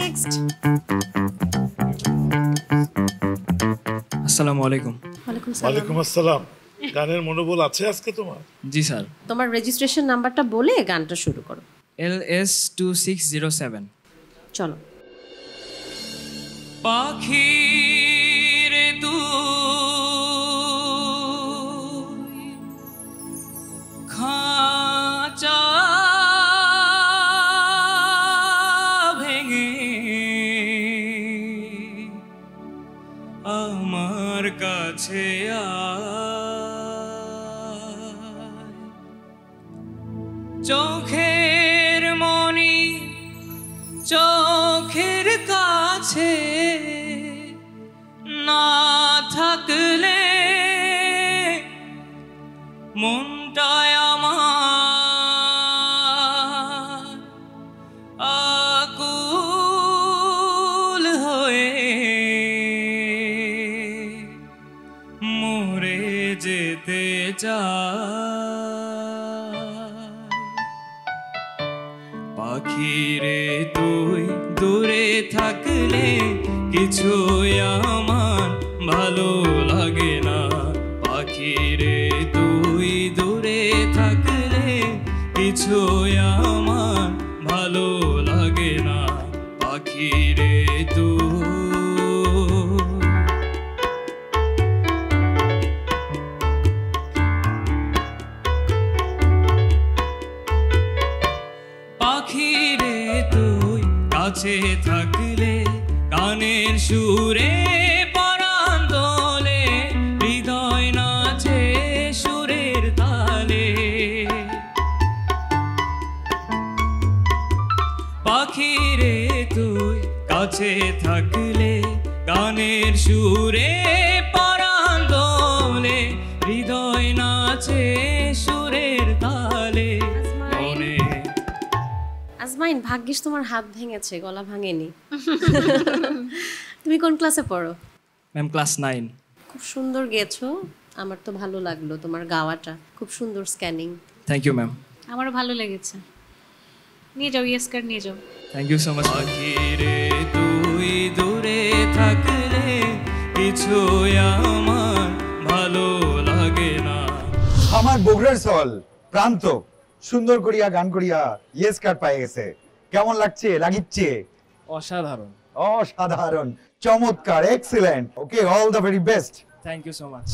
Next. আসসালামু আলাইকুম। ওয়ালাইকুম ওয়ালাইকুম সালাম। আসসালাম। গানের মনোবল আছে আজকে তোমার? জি স্যার। তোমার রেজিস্ট্রেশন নাম্বারটা বলে গানটা শুরু করো। LS2607। চলো। পাখি রে তুই খাঁচা ভেঙে আমার কাছে চোখের মনি চোখের কাছে না থাকলে মনটায় আমার আকুল হয়ে মরে যেতে চায়। পাখিরে তুই দূরে থাকলে কিছু আমার ভালো লাগে না। পাখিরে তুই দূরে থাকলে কিছু আমার ভালো লাগে না। পাখিরে তুই পাখিরে তুই কাছে থাকলে গানের সুরে পরাণ দোলে হৃদয় নাচে সুরের তালে। পাখিরে তুই কাছে থাকলে গানের সুরে পরাণ দোলে হৃদয় নাচে সুরের তালে। মনে আজমাইন, ভাগ্যিস তোমার হাত ভেঙেছে, গলা ভাঙেনি। তুমি কোন ক্লাসে পড়ো? Ma'am class 9। খুব সুন্দর গেয়েছো, আমার তো ভালো লাগলো তোমার গাওয়াটা, খুব সুন্দর স্ক্যানিং। Thank you ma'am. আমারও ভালো লেগেছে। নিয়ে যাও, ইয়েস কার্ড নিয়ে যাও। Thank you so much. পাখিরে তুই দূরে থাকলে কিছু আমার ভালো লাগে না। আমার বগুড়ার সল প্রান্ত সুন্দর করিয়া গান করিয়া ইয়েস কার্ড পাই গেছে। কেমন লাগছে? লাগিচ্ছে অসাধারণ। অসাধারণ, চমৎকার, excellent. Okay, all the very best. Thank you so much.